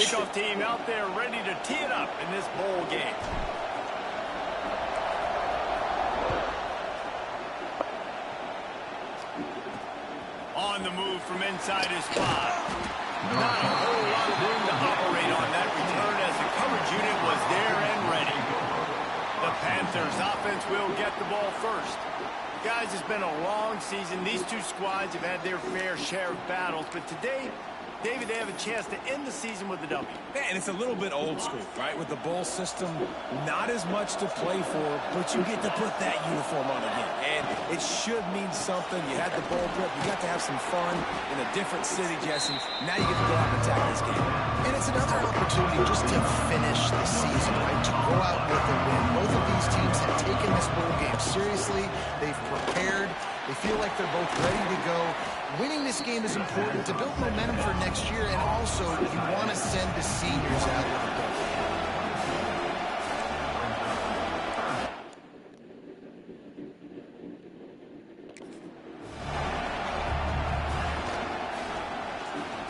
kickoff team out there ready to tee it up in this bowl game. On the move from inside his 5. Not a whole lot of room to operate on that return as the coverage unit was there and ready. The Panthers offense will get the ball first. Guys, it's been a long season. These two squads have had their fair share of battles, but today, David, they have a chance to end the season with a W. Yeah, and it's a little bit old school, right? With the bowl system, not as much to play for, but you get to put that uniform on again. And it should mean something. You had the bowl prep. You got to have some fun in a different city, Jesse. Now you get to go out and attack this game. And it's another opportunity just to finish the season, right? To go out with a win. Both of these teams have taken this bowl game seriously. They've prepared. They feel like they're both ready to go. Winning this game is important to build momentum for next year, and also you want to send the seniors out with a goal.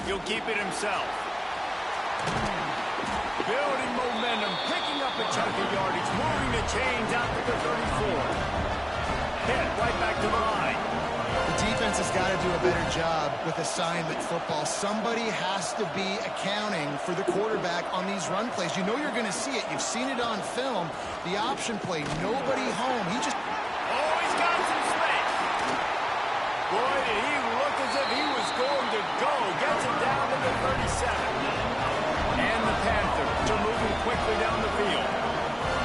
He'll keep it himself. Building momentum, picking up a chunk of yardage, moving the chains out to the 34. Hit right back to the line. The defense has got to do a better job with assignment football. Somebody has to be accounting for the quarterback on these run plays. You know you're going to see it. You've seen it on film. The option play, nobody home. He just... Oh, he's got some space. Boy, did he look as if he was going to go. Gets it down to the 37. And the Panthers are moving quickly down the field.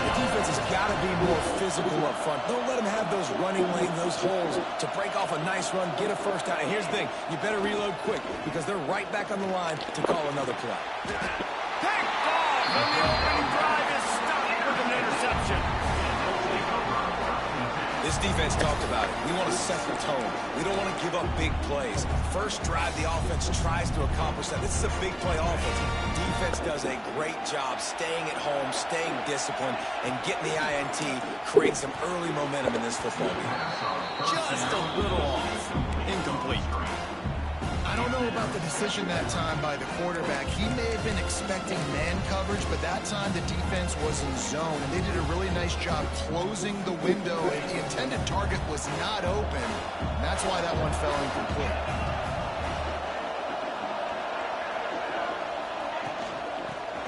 The defense has got to be more physical up front. Don't let them have those running lanes, those holes to break off a nice run, get a first down. And here's the thing, you better reload quick because they're right back on the line to call another play. Picked off, and the opening drive is stopped with an interception. This defense talked about it. We want to set the tone. We don't want to give up big plays. First drive, the offense tries to accomplish that. This is a big play offense. Defense does a great job staying at home, staying disciplined, and getting the INT, creating some early momentum in this football game. Just a little off. Incomplete. I don't know about the decision that time by the quarterback. He may have been expecting man coverage, but that time the defense was in zone, and they did a really nice job closing the window, and the intended target was not open. And that's why that one fell incomplete.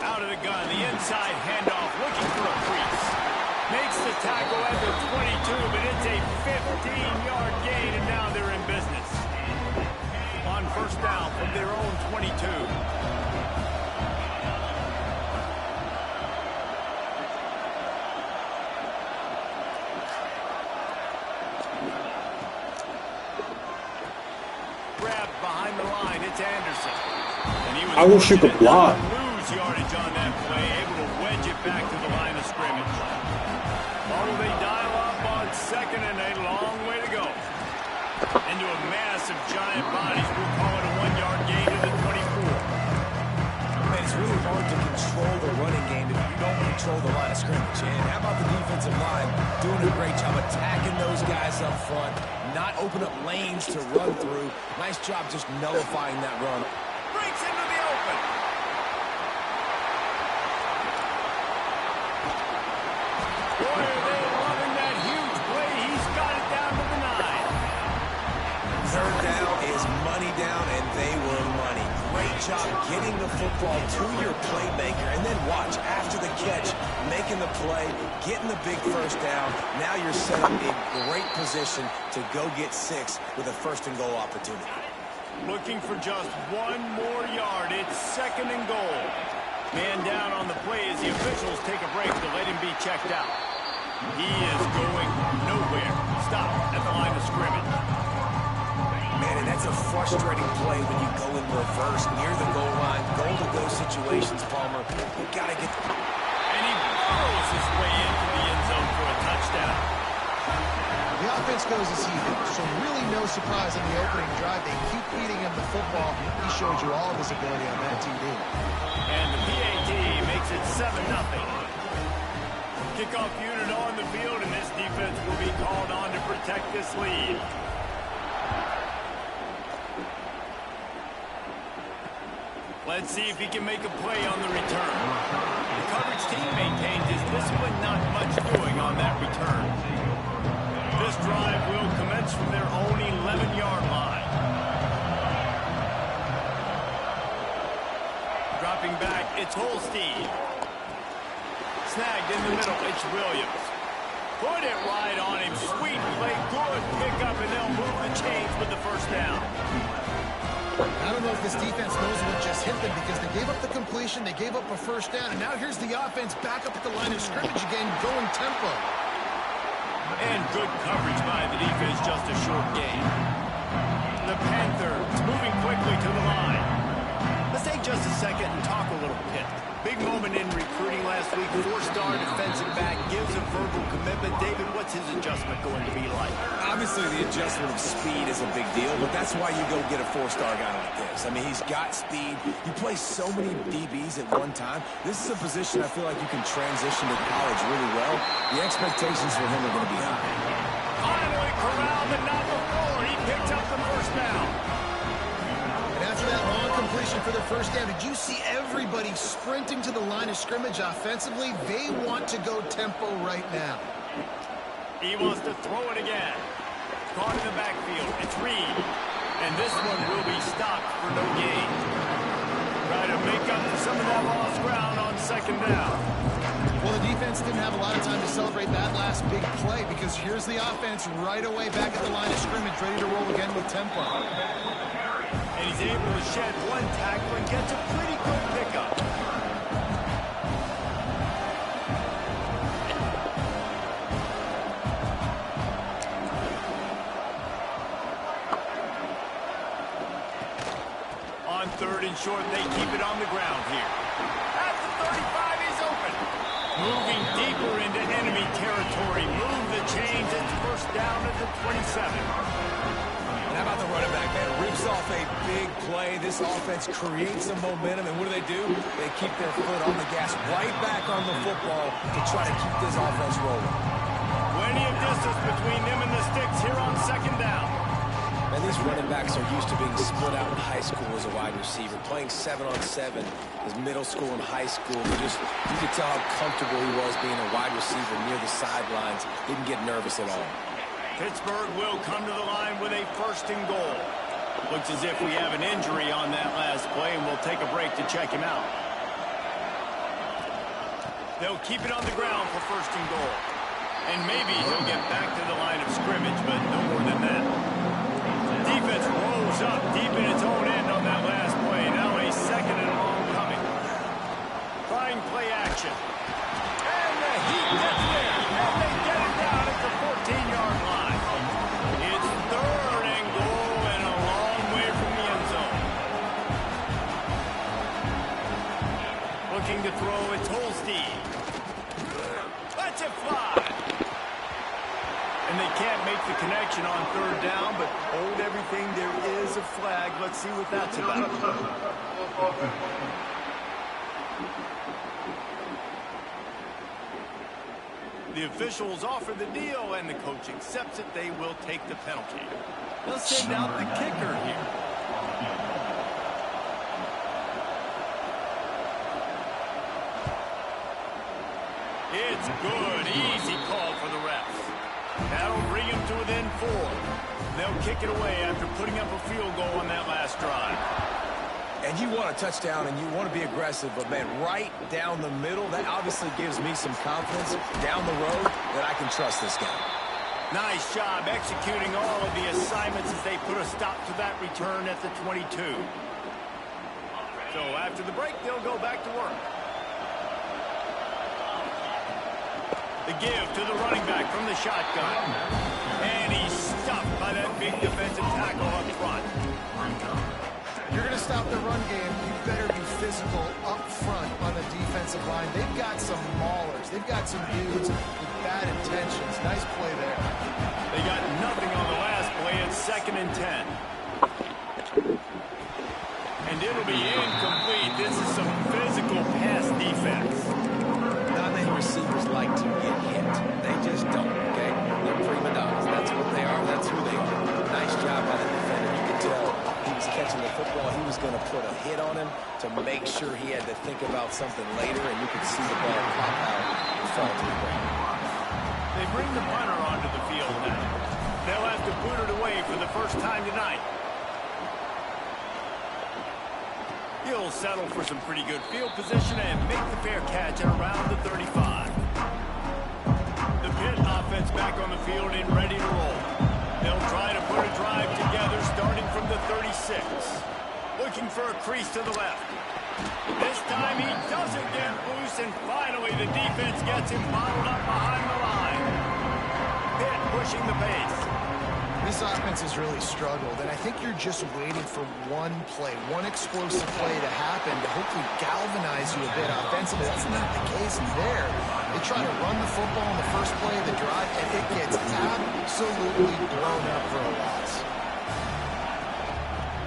Out of the gun, the inside handoff, looking for a crease. Makes the tackle at the 22, but it's a 15-yard gain, and now they're in business. On first down from their own 22. Grabbed behind the line, it's Anderson. And he was I wish you could block. Lose yardage on that play, able to wedge it back to the line of scrimmage. Oh, they dial up on second and a long way to go. Into a mass of giant bodies. We'll call it a 1-yard gain to the 24. Man, it's really hard to control the running game if you don't control the line of scrimmage. And how about the defensive line doing a great job attacking those guys up front, not open up lanes to run through. Nice job just nullifying that run. Breaks into the open. Boy, are they loving that huge play. He's got it down to the 9. Third down is money down, and they were money. Great job getting the football to your playmaker, and then watch, after the catch, making the play, getting the big first down. Now you're set up in great position to go get 6 with a first-and-goal opportunity. Looking for just 1 more yard. It's second and goal. Man down on the play as the officials take a break to let him be checked out. He is going nowhere. Stop at the line of scrimmage. Man, and that's a frustrating play when you go in reverse near the goal line. Goal-to-go situations, Palmer. You got to get... And he burrows his way into the end zone for a touchdown. The offense goes as he did, so really no surprise in the opening drive. They keep feeding him the football. He showed you all of his ability on that TD. And the PAT makes it 7-0. Kickoff unit on the field, and this defense will be called on to protect this lead. Let's see if he can make a play on the return. The coverage team maintains his discipline, not much doing on that return. This drive will commence from their own 11-yard line. Dropping back, it's Holstein. Snagged in the middle, it's Williams. Put it right on him. Sweet play, good pickup, and they'll move the chains with the first down. I don't know if this defense knows what just hit them because they gave up the completion, they gave up a first down, and now here's the offense back up at the line of scrimmage again, going tempo. And good coverage by the defense, just a short gain. The Panthers moving quickly to the line. Let's take just a second and talk a little bit. Big moment in recruiting last week. Four-star defensive back gives a verbal commitment. David, what's his adjustment going to be like? Obviously, the adjustment of speed is a big deal, but that's why you go get a four-star guy like this. I mean, he's got speed. You play so many DBs at one time. This is a position I feel like you can transition to college really well. The expectations for him are going to be high. Finally corralled, but not before. He picked up the first down. And after that long completion for the first down, did you see everybody sprinting to the line of scrimmage offensively? They want to go tempo right now. He wants to throw it again. Caught in the backfield. It's Reed. And this one will be stopped for no gain. Try to make up for some of that lost ground on second down. Well, the defense didn't have a lot of time to celebrate that last big play because here's the offense right away back at the line of scrimmage, ready to roll again with tempo. And he's able to shed one tackle and gets a pretty good pickup. On third and short, they keep it on the ground here. At the 35, he's open. Moving deeper into enemy territory. Move the chains. It's first down at the 27. How about the running back, man? Rips off a big play. This offense creates some momentum, and what do? They keep their foot on the gas, right back on the football to try to keep this offense rolling. Plenty of distance between them and the sticks here on second down. And these running backs are used to being split out in high school as a wide receiver. Playing 7-on-7 as middle school and high school. You could tell how comfortable he was being a wide receiver near the sidelines. Didn't get nervous at all. Pittsburgh will come to the line with a first and goal. Looks as if we have an injury on that last play, and we'll take a break to check him out. They'll keep it on the ground for first and goal. And maybe he'll get back to the line of scrimmage, but no more than that. Defense rolls up deep in its own end on that last play. Now a second and long coming. Trying play action. And the heat gets there. And they get it down at the 14-yard line. It's third and goal and a long way from the end zone. Looking to throw, it's Holstein. Lets it fly. And they can't make the connection on third down, but hold everything. There is a flag. Let's see what that's about. The officials offer the deal, and the coach accepts it. They will take the penalty. They'll send out the kicker here. It's good. Easy call for the refs. That'll bring him to within 4. They'll kick it away after putting up a field goal on that last drive. And you want a touchdown and you want to be aggressive, but man, right down the middle, that obviously gives me some confidence down the road that I can trust this guy. Nice job executing all of the assignments as they put a stop to that return at the 22. So after the break, they'll go back to work. The give to the running back from the shotgun. And he's stuffed by that big defensive tackle up front. You're going to stop the run game, you better be physical up front on the defensive line. They've got some maulers. They've got some dudes with bad intentions. Nice play there. They got nothing on the last play. It's 2nd and 10. And it'll be incomplete. This is some physical pass defense. Not many receivers like to get hit. They just don't, okay? They're prima donnas. That's what they are. That's who they are. Nice job by the defender. You can tell he was catching the football. He was going to put a hit on him. to make sure he had to think about something later, and you could see the ball pop out and fall to the ground. They bring the punter onto the field now. They'll have to boot it away for the first time tonight. He'll settle for some pretty good field position and make the fair catch at around the 35. The Pitt offense back on the field and ready to roll. They'll try to put a drive together starting from the 36. Looking for a crease to the left. This time he doesn't get loose, and finally the defense gets him bottled up behind the line. Pitt pushing the pace. This offense has really struggled, and I think you're just waiting for one play, one explosive play to happen to hopefully galvanize you a bit offensively. That's not the case there. They try to run the football in the first play of the drive, and it gets absolutely blown up for a loss.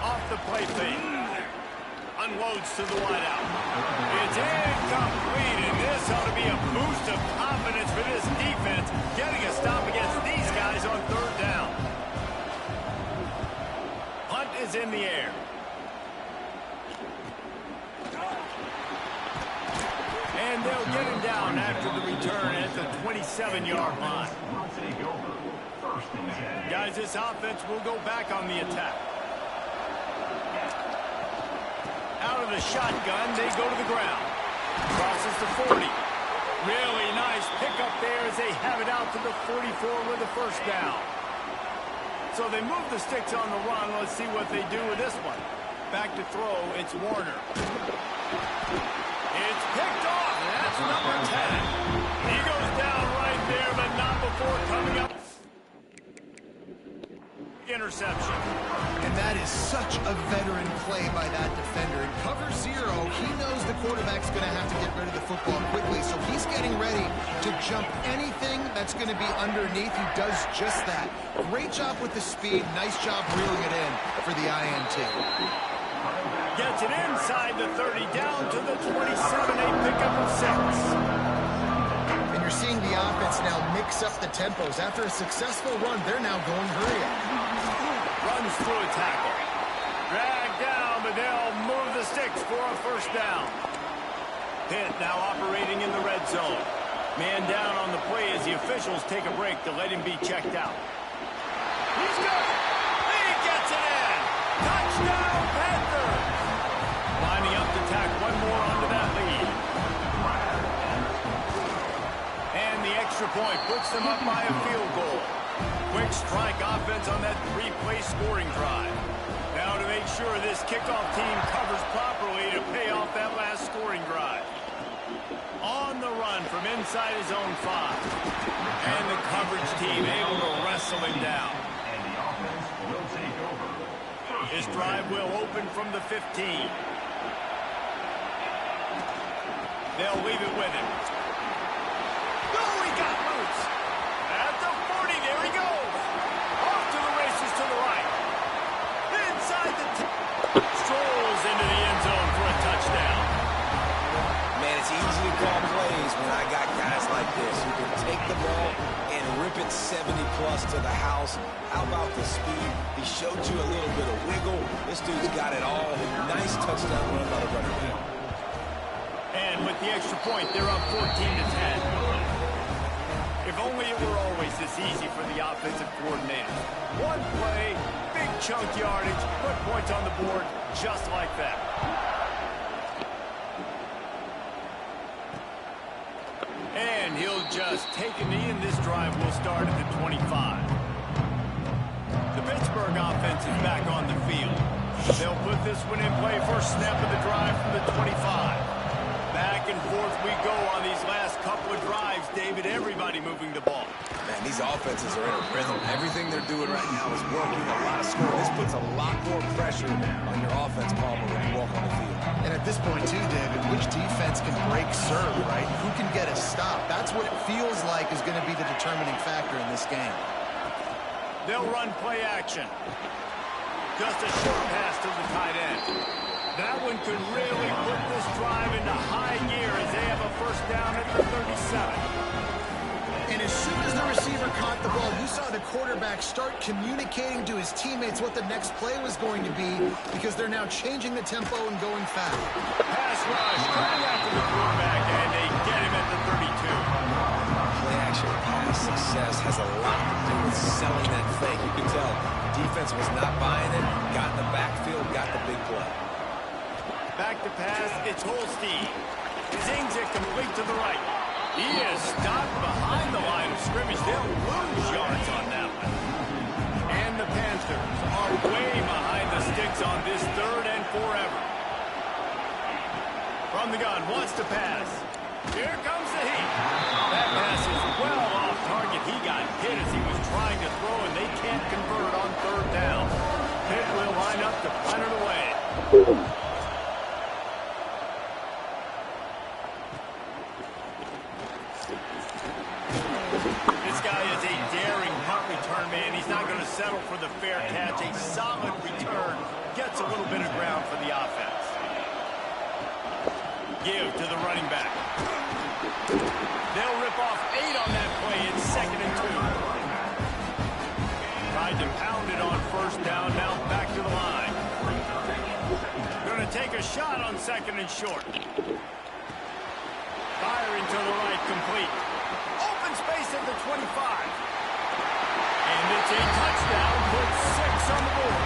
Off the play fake. Unloads to the wideout. It's incomplete, and this ought to be a boost of confidence for this defense, getting a stop against these guys on third down. Punt is in the air. And they'll get him down after the return at the 27-yard line. Guys, this offense will go back on the attack. Out of the shotgun, they go to the ground. Crosses the 40. Really nice pickup there as they have it out to the 44 with a first down. So they move the sticks on the run. Let's see what they do with this one. Back to throw, it's Warner. It's picked off. That's number 10. He goes down right there, but not before coming up. Interception. And that is such a veteran play by that defender. In cover zero, he knows the quarterback's going to have to get rid of the football quickly, so he's getting ready to jump anything that's going to be underneath. He does just that. Great job with the speed. Nice job reeling it in for the INT. Gets it inside the 30, down to the 27, a pickup of 6. And you're seeing the offense now mix up the tempos. After a successful run, they're now going hurry up. Runs through a tackle. Dragged down, but they'll move the sticks for a first down. Pitt now operating in the red zone. Man down on the play as the officials take a break to let him be checked out. He's good. He gets it in. Touchdown, Panthers. Lining up to tack one more onto that lead. And the extra point puts them up by a field goal. Quick strike offense on that 3-play scoring drive. Now to make sure this kickoff team covers properly to pay off that last scoring drive. On the run from inside his own 5. And the coverage team able to wrestle him down. This drive will open from the 15. They'll leave it with him. Oh, he got loose. At the 40, there he goes. Off to the races to the right. Inside the strolls into the end zone for a touchdown. Man, it's easy to call plays when I got guys like this who can take the ball and rip it 70-plus to the house. How about the speed? He showed you a little bit of wiggle. This dude's got it all. Nice touchdown run by the running back. And with the extra point, they're up 14-10. If only it were always this easy for the offensive coordinator. One play, big chunk yardage, put points on the board just like that. And he'll just take a knee, and this drive will start at the 25. The Pittsburgh offense is back on the field. They'll put this one in play. First snap of the drive from the 25. Back and forth we go on these last couple of drives, David. Everybody moving the ball. Man, these offenses are in a rhythm. Everything they're doing right now is working. A lot of scoring. This puts a lot more pressure on your offense, Palmer, when you walk on the field. And at this point, too, David, which defense can break serve, right? Who can get a stop? That's what it feels like is going to be the determining factor in this game. They'll run play action. Just a short pass to the tight end. That one could really put this drive into high gear as they have a first down at the 37. And as soon as they're receiver caught the ball, you saw the quarterback start communicating to his teammates what the next play was going to be because they're now changing the tempo and going fast. Pass rush coming after the quarterback, and they get him at the 32. Play-action pass success has a lot to do with selling that fake. You can tell defense was not buying it, got in the backfield, got the big play. Back to pass, it's Holstein. Zings it complete to the right. He is stopped behind the line of scrimmage. They'll lose yards on that one. And the Panthers are way behind the sticks on this 3rd and forever. From the gun, wants to pass. Here comes the heat. That pass is well off target. He got hit as he was trying to throw, and they can't convert on 3rd down. Pitt will line up to punt it away. This guy is a daring punt return man. He's not going to settle for the fair catch. A solid return. Gets a little bit of ground for the offense. Give to the running back. They'll rip off 8 on that play. It's 2nd and 2. Tried to pound it on 1st down. Now back to the line. Going to take a shot on 2nd and short. Firing to the right, complete. Open space at the 25. And it's a touchdown. Put 6 on the board.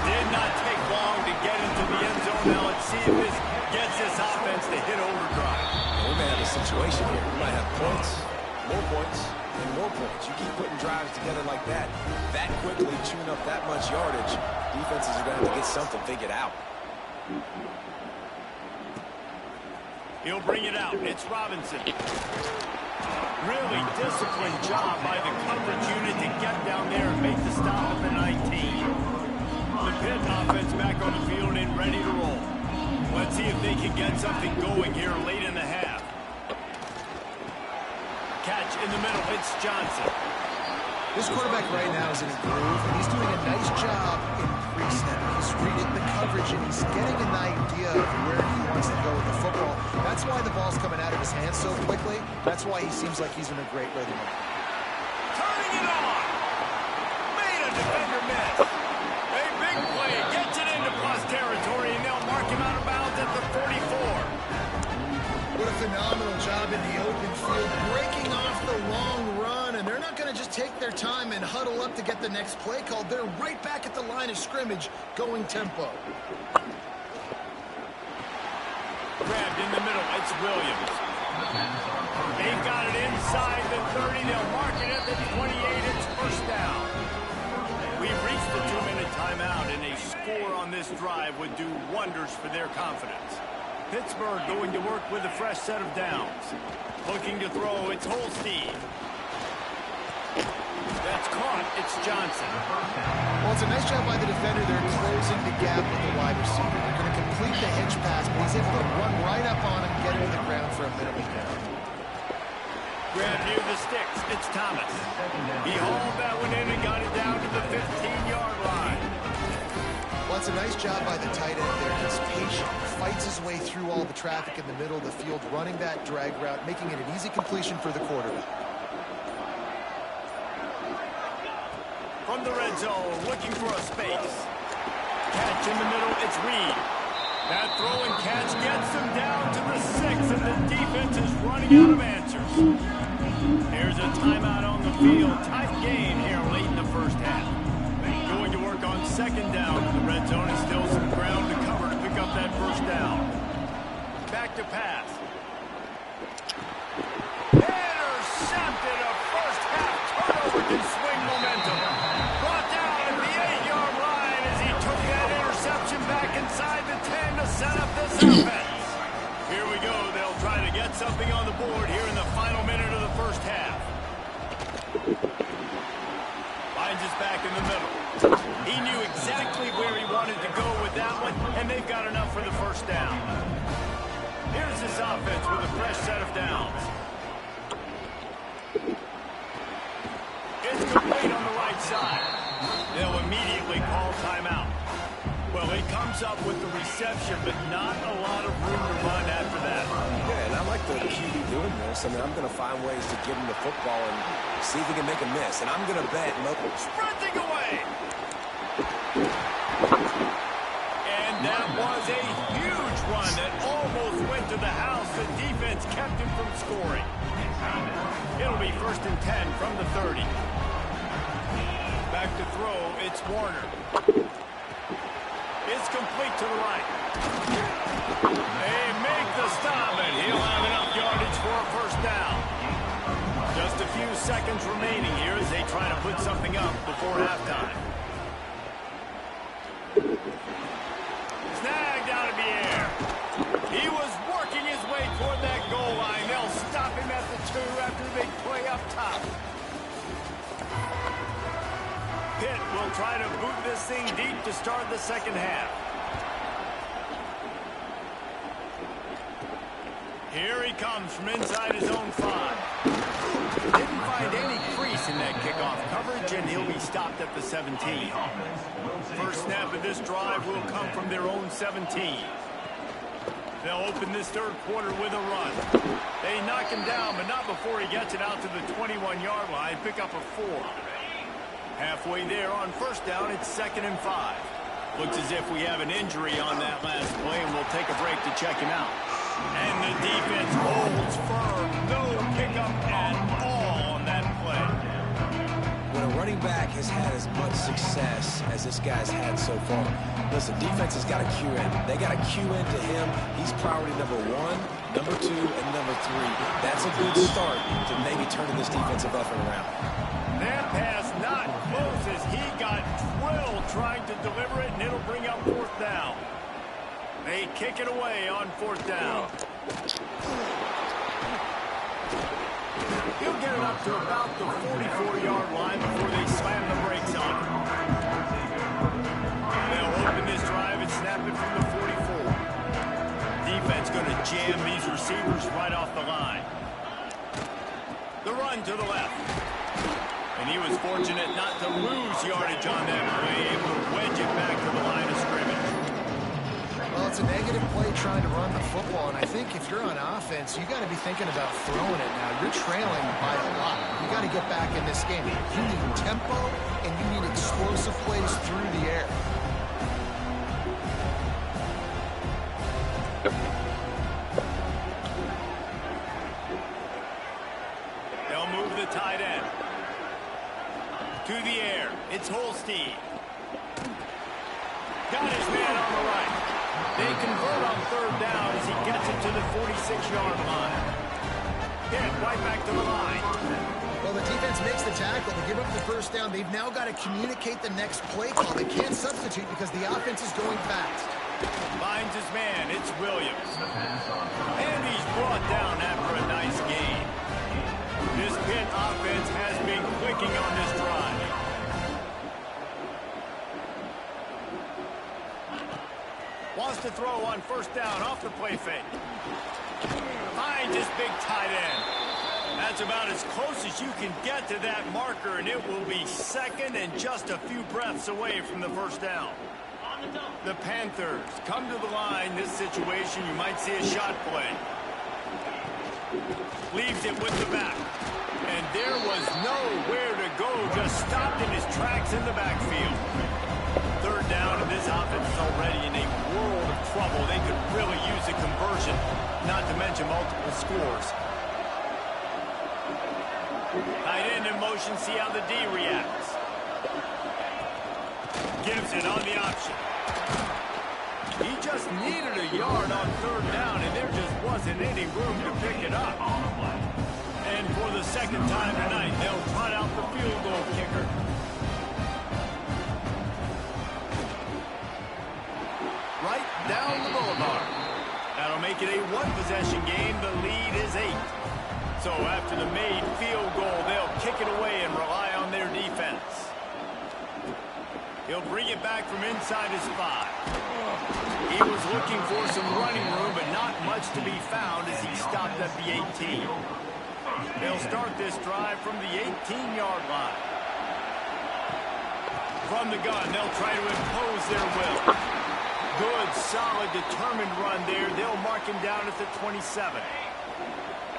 Did not take long to get into the end zone. Now let's see if this gets this offense to hit overdrive. We may have a situation here. We might have points, more points, and more points. You keep putting drives together like that quickly, chewing up that much yardage, defenses are going to have to get something figured out. He'll bring it out. It's Robinson. Really disciplined job by the coverage unit to get down there and make the stop at the 19. The Pitt offense back on the field and ready to roll. Let's see if they can get something going here late in the half. Catch in the middle. It's Johnson. This quarterback right now is in a groove, and he's doing a nice job in pre-snap. He's reading the coverage, and he's getting an idea of where he wants to go with the football. That's why the ball's coming out of his hands so quickly. That's why he seems like he's in a great rhythm. Turning it on. Made a defender miss. A big play. Gets it into plus territory, and they'll mark him out of bounds at the 44. What a phenomenal job in the open field, breaking off the long run, and they're not going to just take their time and huddle up to get the next play called. They're right back at the line of scrimmage, going tempo. Grabbed in the middle, it's Williams. They've got it inside the 30. They'll mark it at the 28. It's 1st down. We've reached the 2-minute timeout, and a score on this drive would do wonders for their confidence. Pittsburgh going to work with a fresh set of downs. Looking to throw, it's Holstein. That's caught, it's Johnson. Well, it's a nice job by the defender. They're closing the gap with the wide receiver. They're going to complete the hitch pass, but he's able to run right up on him, get him to the ground for a minimum down. Grab near the sticks, it's Thomas. He hauled that one in and got it down to the 15-yard line. Well, it's a nice job by the tight end there. He's patient, fights his way through all the traffic in the middle of the field, running that drag route, making it an easy completion for the quarterback. From the red zone, looking for a space. Catch in the middle, it's Reed. That throw and catch gets him down to the 6, and the defense is running out of answers. Here's a timeout on the field. Tight game here late in the 1st half. Going to work on 2nd down. The red zone is still some ground to cover to pick up that 1st down. Back to pass. Intercepted. A 1st half turnover can swing momentum. Brought down at the 8-yard line as he took that interception back inside the 10 to set up this offense. Here we go. They'll try to get something on the board here in the final minute of the 1st half. Finds us back in the middle. He knew exactly where he wanted to go with that one, and they've got enough for the 1st down. Here's this offense with a fresh set of downs. It's complete on the right side. They'll immediately call timeout. Well, he comes up with the reception, but not a lot of room to run after that. Yeah, not like the QB doing this. I mean, I'm going to find ways to give him the football and see if he can make a miss. And I'm going to bet local. Sprinting away. And that was a huge run that almost went to the house. The defense kept him from scoring. It'll be 1st and 10 from the 30. Back to throw, it's Warner. It's complete to the right. They make the stop, and he'll have enough yardage for a 1st down. Just a few seconds remaining here as they try to put something up before halftime. Snagged out of the air. He was working his way toward that goal line. They'll stop him at the 2 after the big play up top. Pitt will try to boot this thing deep to start the 2nd half. Here he comes from inside his own 5. Didn't find any crease in that kickoff coverage, and he'll be stopped at the 17. First snap of this drive will come from their own 17. They'll open this 3rd quarter with a run. They knock him down, but not before he gets it out to the 21-yard line. Pick up a 4. Halfway there on 1st down, it's 2nd and 5. Looks as if we have an injury on that last play, and we'll take a break to check him out. And the defense holds firm. No pickup at all on that play. When a running back has had as much success as this guy's had so far, listen, defense has got to cue in. They got to cue into him. He's priority number 1, number 2, and number 3. That's a good start to maybe turning this defensive effort around. That pass not close as he got drilled trying to deliver it, and it'll bring up 4th down. They kick it away on 4th down. He'll get it up to about the 44-yard line before they slam the brakes on him. They'll open this drive and snap it from the 44. Defense going to jam these receivers right off the line. The run to the left. And he was fortunate not to lose yardage on that play, able to wedge it back to the line of scrimmage. Well, it's a negative play trying to run the football, and I think if you're on offense, you got to be thinking about throwing it now. You're trailing by a lot. You got to get back in this game. You need tempo, and you need explosive plays through the air. They'll move the tight end. To the air, it's Holstein. Got his man on the right. They convert on 3rd down as he gets it to the 46-yard line. Pitt right back to the line. Well, the defense makes the tackle. They give up the 1st down. They've now got to communicate the next play call. They can't substitute because the offense is going fast. Finds his man. It's Williams. And he's brought down after a nice gain. This Pitt offense has been clicking on this drive. Wants to throw on 1st down off the play fake. Finds his big tight end. That's about as close as you can get to that marker, and it will be 2nd and just a few breaths away from the 1st down. The Panthers come to the line. This situation, you might see a shot play. Leaves it with the back. And there was nowhere to go. Just stopped in his tracks in the backfield. 3rd down, and this offense is already in a world of trouble. They could really use a conversion, not to mention multiple scores. Tight end in motion, see how the D reacts. Gives it on the option. He just needed a yard on 3rd down, and there just wasn't any room to pick it up. And for the 2nd time tonight, they'll trot out the field goal kicker. Right down the boulevard. That'll make it a 1-possession game. The lead is 8. So after the made field goal, they'll kick it away and rely on their defense. He'll bring it back from inside his 5. He was looking for some running room, but not much to be found as he stopped at the 18. They'll start this drive from the 18-yard line. From the gun, they'll try to impose their will. Good, solid, determined run there. They'll mark him down at the 27.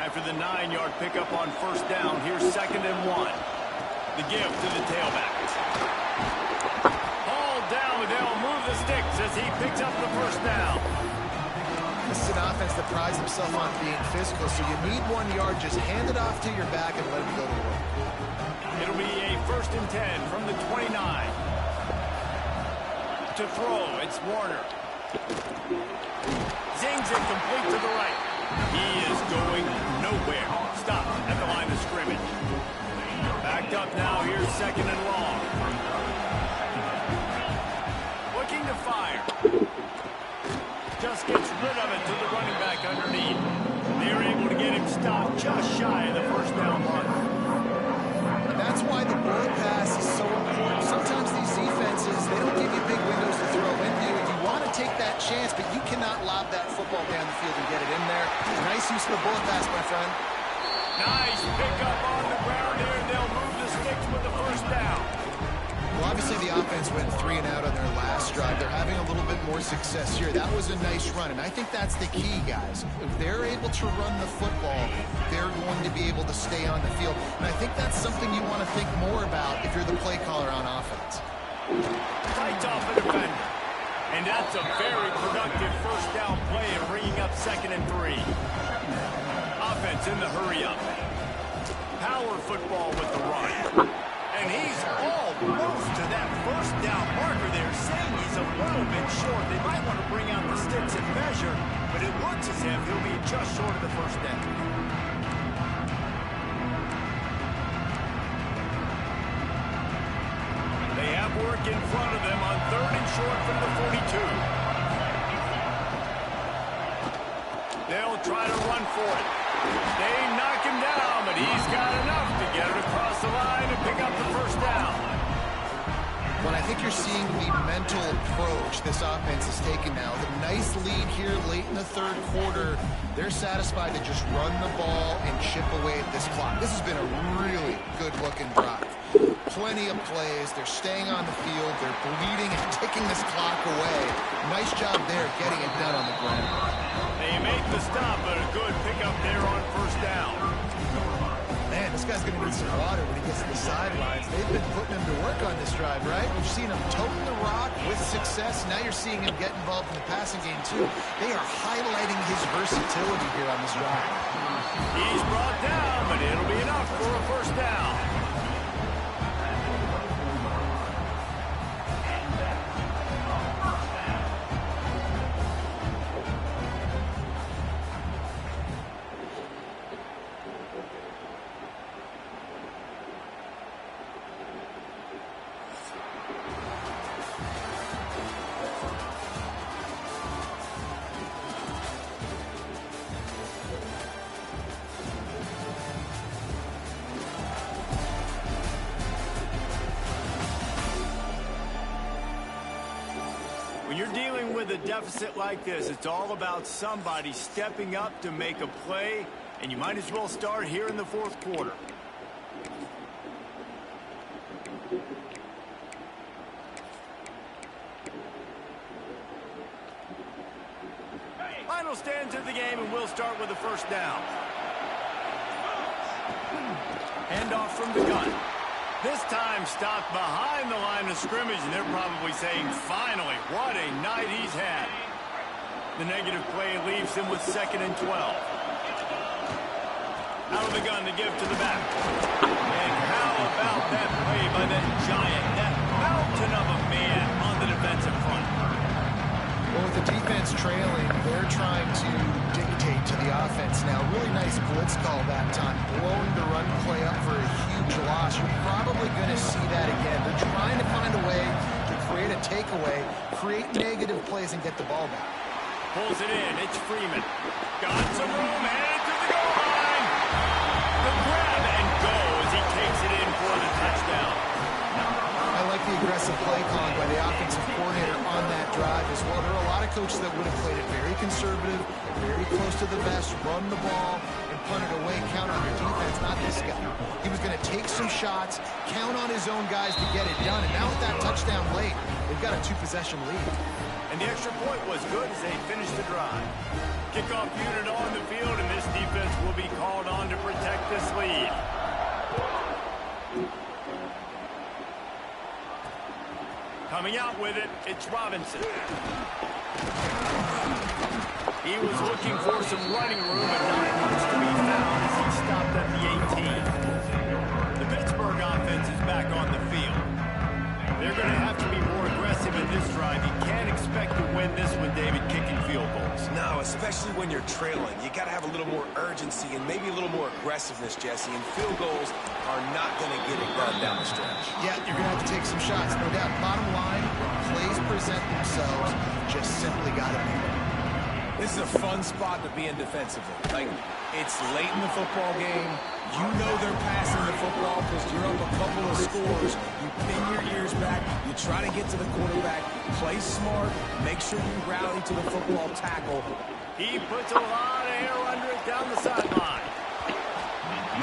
After the 9-yard pickup on first down, here's 2nd and 1. The give to the tailback. Hauled down, and they'll move the sticks as he picks up the first down. This is an offense that prides himself on being physical, so you need 1 yard. Just hand it off to your back and let him go to work. It'll be a 1st and 10 from the 29. To throw, it's Warner. Zings it complete to the right. He is going nowhere. Stop at the line of scrimmage. Backed up now, here's 2nd and long. Looking to fire. Just gets rid of it to the running back underneath. They're able to get him stopped just shy of the first down marker. That's why the bullet pass is so important. Sometimes these defenses, they don't give you big windows to throw into. You want to take that chance, but you cannot lob that football down the field and get it in there. Nice use of the bullet pass, my friend. Nice pickup on the ground here. They'll move the sticks with the first down. Well, obviously the offense went 3 and out on their last drive. They're having a little bit more success here. That was a nice run, and I think that's the key, guys. If they're able to run the football, they're going to be able to stay on the field. And I think that's something you want to think more about if you're the play caller on offense. Fights off a defender. And that's a very productive first down play and bringing up 2nd and 3. Offense in the hurry-up. Power football with the run. And he's almost to that first down marker there, saying he's a little bit short. They might want to bring out the sticks and measure, but it looks as if he'll be just short of the first down. They have work in front of them on 3rd and short from the 42. They'll try to run for it. They knock him down, but he's got enough to get it across the line and pick up the first down. Well, I think you're seeing the mental approach this offense is taking now. The nice lead here late in the 3rd quarter. They're satisfied to just run the ball and chip away at this clock. This has been a really good-looking drive. Plenty of plays. They're staying on the field. They're bleeding and ticking this clock away. Nice job there getting it done on the ground. They make the stop, but a good pickup there on first down. Man, this guy's going to need some water when he gets to the sidelines. They've been putting him to work on this drive, right? We've seen him toting the rock with success. Now you're seeing him get involved in the passing game, too. They are highlighting his versatility here on this drive. He's brought down, but it'll be enough for a first down. When you're dealing with a deficit like this, it's all about somebody stepping up to make a play, and you might as well start here in the 4th quarter. Final stands of the game, and we'll start with the first down. Handoff from the gun. This time stopped behind the line of scrimmage, and they're probably saying, finally, what a night he's had. The negative play leaves him with 2nd and 12. Out of the gun to give to the back. And how about that play by that giant, that mountain of a man on the defensive front? Well, with the defense trailing, they're trying to dictate to the offense now. Really nice blitz call that time. Blowing the run play up for a huge loss. You're probably going to see that again. They're trying to find a way to create a takeaway, create negative plays, and get the ball back. Pulls it in. It's Freeman. Got some room. Headed to the goal line. The grab and go as he takes it in for the touchdown. I like the aggressive play calling by the offensive coordinator on that drive as well. There are a lot of coaches that would have played it very conservative, very close to the vest, run the ball, and punt it away, count on your defense. Not this guy. He was going to take some shots, count on his own guys to get it done, and now with that touchdown late, they've got a 2-possession lead. And And the extra point was good as they finished the drive. Kickoff unit on the field, and this defense will be called on to protect this lead. Coming out with it, it's Robinson. He was looking for some running room, but not much to be found as he stopped at the 18. The Pittsburgh offense is back on the field. They're going to have to be more aggressive in this drive. You can't expect to win this one, David, kicking field goals. No, especially when you're trailing. You got to have a little more urgency and maybe a little more aggressiveness, Jesse. And field goals are not going to get it done down the stretch. Yeah, you're going to have to take some shots, no doubt. Bottom line, plays present themselves, just simply got to make it. This is a fun spot to be in defensively. Like, it's late in the football game. You know they're passing the football because you're up a couple of scores. You pin your ears back. You try to get to the quarterback. Play smart. Make sure you rally to the football tackle. He puts a lot of air under it down the sideline.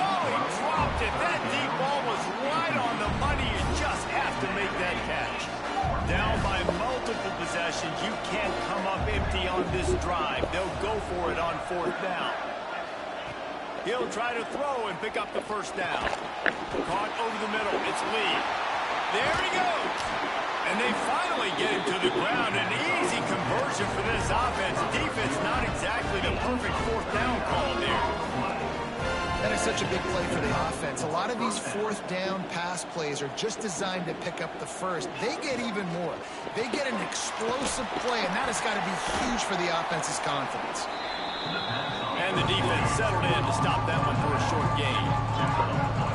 Oh, he dropped it. That deep ball was right on the money. You just have to make that catch. Down by multiple possessions, you can't come up empty on this drive. They'll go for it on 4th down. He'll try to throw and pick up the first down. Caught over the middle. It's Lee. There he goes. And they finally get him to the ground. An easy conversion for this offense. Defense not exactly the perfect 4th down call there. That is such a big play for the offense. A lot of these 4th down pass plays are just designed to pick up the first. They get even more. They get an explosive play, and that has got to be huge for the offense's confidence. And the defense settled in to stop that one for a short gain.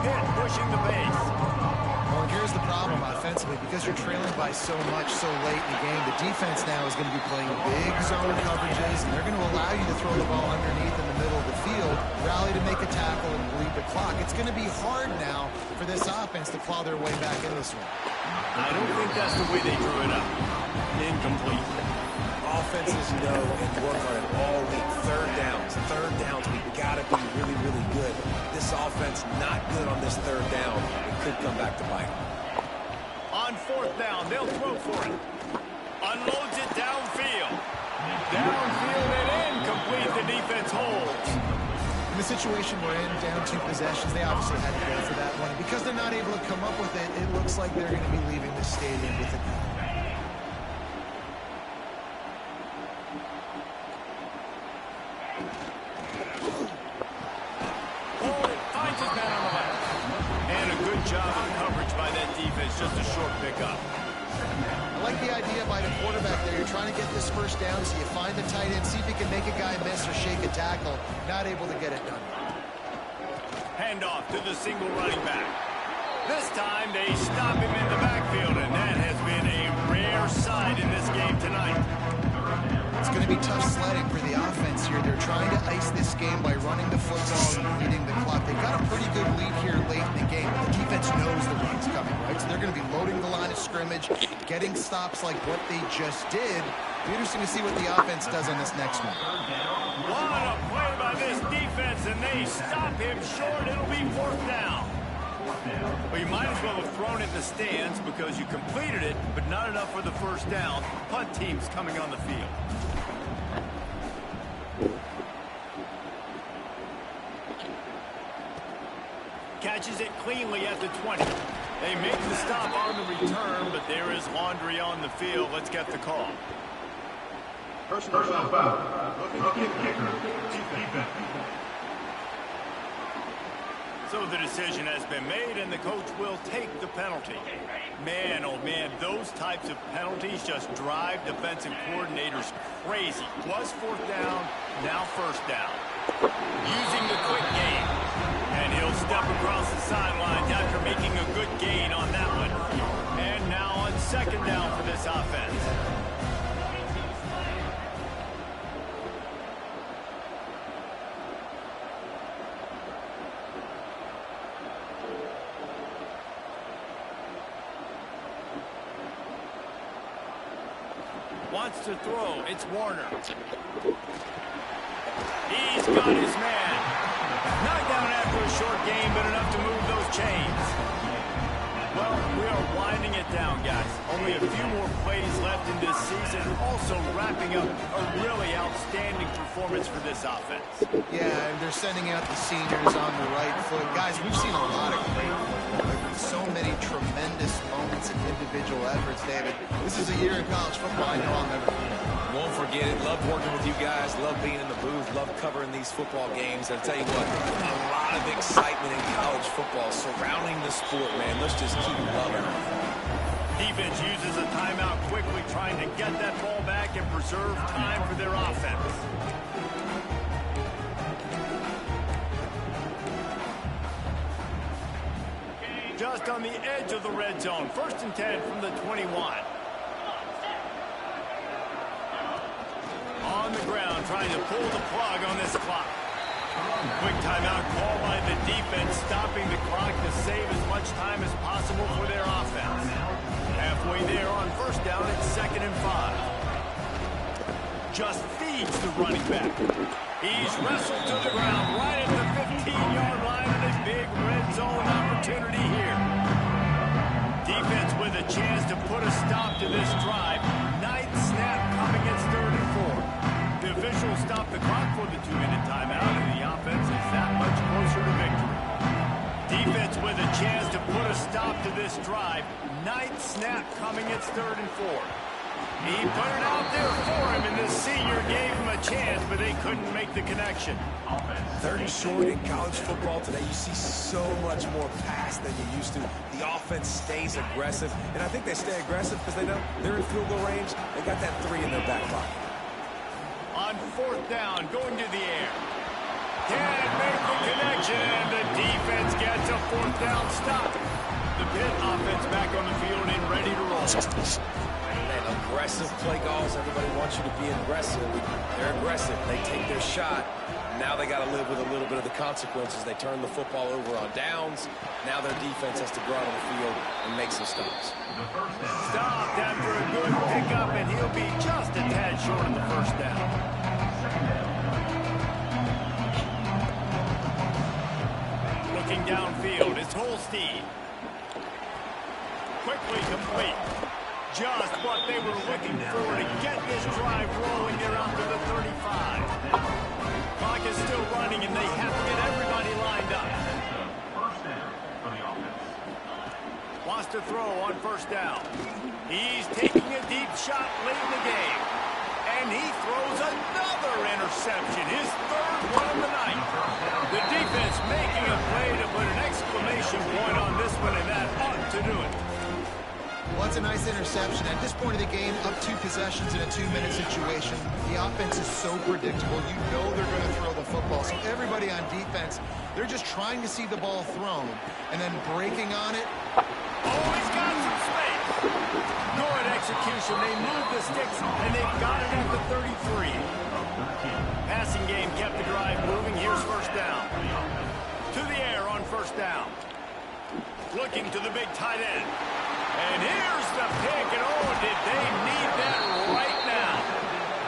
Pitt pushing the base. Well, and here's the problem offensively. Because you're trailing by so much so late in the game, the defense now is going to be playing big zone coverages, and they're going to allow you to throw the ball underneath in the middle of the field, rally to make a tackle, and bleed the clock. It's going to be hard now for this offense to claw their way back in this one. I don't think that's the way they drew it up. Incomplete. Offenses know and work on it all week. Third downs, we got to be really, really good. This offense not good on this 3rd down. It could come back to bite. On 4th down, they'll throw for it. Unloads it downfield. Downfield and incomplete. The defense holds. In the situation we're in, down 2 possessions, they obviously had to go for that one. And because they're not able to come up with it, it looks like they're going to be leaving the stadium with it. Just a short pickup. I like the idea by the quarterback there. You're trying to get this first down, so you find the tight end, see if he can make a guy miss or shake a tackle. Not able to get it done. Handoff to the single running back. This time they stop him in the backfield, and that has been a rare sight in this game tonight. It's going to be tough sledding for the offense here. They're trying to ice this game by running the football and leading the clock. They've got a pretty good lead here late in the game, but the defense knows the lead's coming, right? So they're going to be loading the line of scrimmage, getting stops like what they just did. It'll be interesting to see what the offense does on this next one. What a play by this defense, and they stop him short. It'll be 4th down. Well, you might as well have thrown it in the stands because you completed it, but not enough for the first down. Punt team's coming on the field. Catches it cleanly at the 20. They make the stop on the return, but there is laundry on the field. Let's get the call. Personal foul. Looking kicker. Defense. So the decision has been made, and the coach will take the penalty. Man, oh man, those types of penalties just drive defensive coordinators crazy. Was 4th down, now 1st down. Using the quick game. And he'll step across the sidelines after making a good gain on that one. And now on 2nd down for this offense. Wants to throw. It's Warner. He's got his man. Knocked down after a short game, but enough to move those chains. Well, we are winding it down, guys. Only a few more plays left in this season. Also wrapping up a really outstanding performance for this offense. Yeah, and they're sending out the seniors on the right foot. Guys, we've seen a lot of great football. There have been so many tremendous moments and individual efforts, David. This is a year in college football I know I'll never forget. Won't forget it. Love working with you guys. Love being in the booth. Love covering these football games. I'll tell you what, a lot of excitement in college football surrounding the sport, man. Let's just keep loving it. Defense uses a timeout quickly, trying to get that ball back and preserve time for their offense. Just on the edge of the red zone. 1st and 10 from the 21. On the ground, trying to pull the plug on this clock. Quick timeout call by the defense, stopping the clock to save as much time as possible for their offense. Halfway there on 1st down, it's 2nd and 5. Just feeds the running back. He's wrestled to the ground right at the 15-yard line, and a big red zone opportunity here. Defense with a chance to put a stop to this drive. Ninth snap coming. It's 3rd and 4. The officials stop the clock for the 2-minute timeout, and the offense is that much closer to victory. Defense with a chance to put a stop to this drive. Ninth snap coming. It's 3rd and 4. He put it out there for him, and the senior gave him a chance, but they couldn't make the connection. 3rd and short in college football today. You see so much more pass than you used to. The offense stays aggressive, and I think they stay aggressive because they know they're in field goal range. They got that 3 in their back pocket. On 4th down, going to the air. Can't make the connection, and the defense gets a 4th down stop. The Pitt offense back on the field and ready to roll. Aggressive play calls. Everybody wants you to be aggressive. They're aggressive. They take their shot. Now they got to live with a little bit of the consequences. They turn the football over on downs. Now their defense has to go out on the field and make some stops. Stopped after a good pickup, and he'll be just a tad short of the 1st down. Looking downfield, it's Holstein. Quickly complete. Just what they were looking for to get this drive rolling. They're out to the 35. Clock is still running, and they have to get everybody lined up. 1st down for the offense. Wants to throw on 1st down. He's taking a deep shot late in the game. And he throws another interception, his 3rd one of the night. The defense making a play to put an exclamation point on this one, and that ought to do it. Well, that's a nice interception. At this point of the game, up 2 possessions in a 2-minute situation, the offense is so predictable. You know they're going to throw the football. So everybody on defense, they're just trying to see the ball thrown and then breaking on it. Oh, he's got some space. Good execution. They move the sticks, and they've got it at the 33. Passing game kept the drive moving. Here's 1st down. To the air on 1st down. Looking to the big tight end. And here's the pick, and oh, did they need that right now.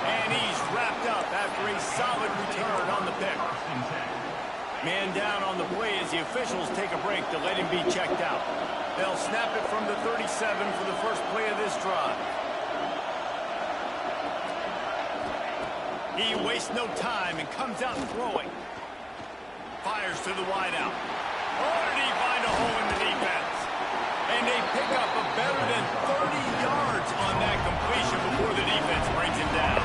And he's wrapped up after a solid return on the pick. Man down on the play as the officials take a break to let him be checked out. They'll snap it from the 37 for the first play of this drive. He wastes no time and comes out throwing. Fires to the wideout. Oh, did he find a hole in the defense? And they pick up a better than 30 yards on that completion before the defense brings him down.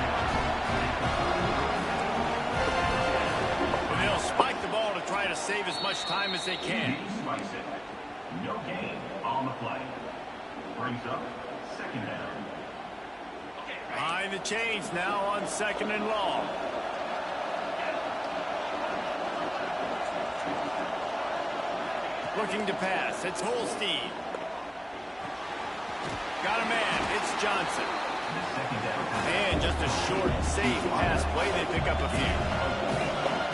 But they'll spike the ball to try to save as much time as they can. No gain on the play. Brings up 2nd down. Behind the chains now on 2nd and long. Looking to pass. It's Holstein. Got a man. It's Johnson. And just a short, safe pass play. They pick up a few.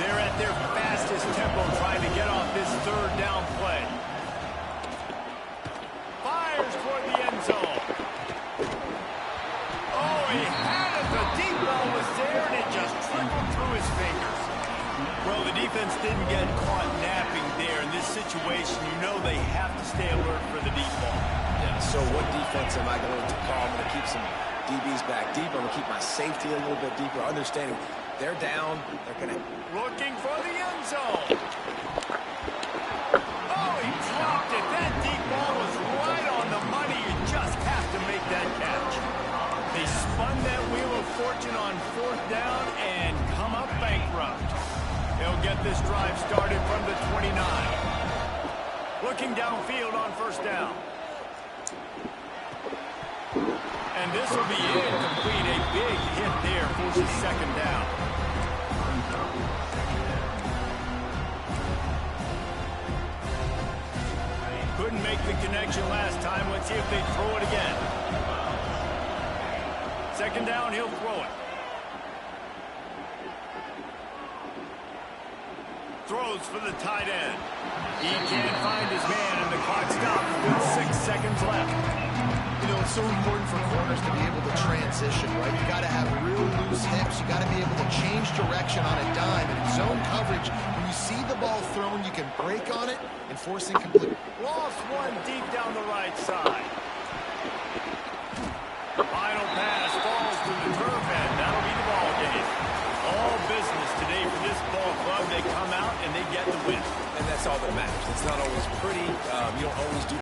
They're at their fastest tempo trying to get off this 3rd down play. Fires toward the end zone. Oh, he had it. The deep ball was there, and it just trickled through his fingers. Well, the defense didn't get caught napping there. In this situation, you know they have to stay alert for the deep ball. Yeah, offense am I going to call? I'm going to keep some DBs back deep. I'm going to keep my safety a little bit deeper, understanding they're down. They're going to... Looking for the end zone. Oh, he dropped it. That deep ball was right on the money. You just have to make that catch. They spun that wheel of fortune on 4th down and come up bankrupt. They'll get this drive started from the 29. Looking downfield on 1st down. And this will be incomplete. A big hit there forces 2nd down. Couldn't make the connection last time. Let's see if they throw it again. 2nd down, he'll throw it. Throws for the tight end. He can't find his man, and the clock stops with 6 seconds left. You know, it's so important for corners to be able to transition, right? You got to have real loose hips. You got to be able to change direction on a dime. And in zone coverage, when you see the ball thrown, you can break on it and force incomplete. Lost one deep down the right side. Final pass falls to the turf, and that'll be the ball game. All business today for this ball club. They come out and they get the win. And that's all that matters. It's not always pretty. You don't always do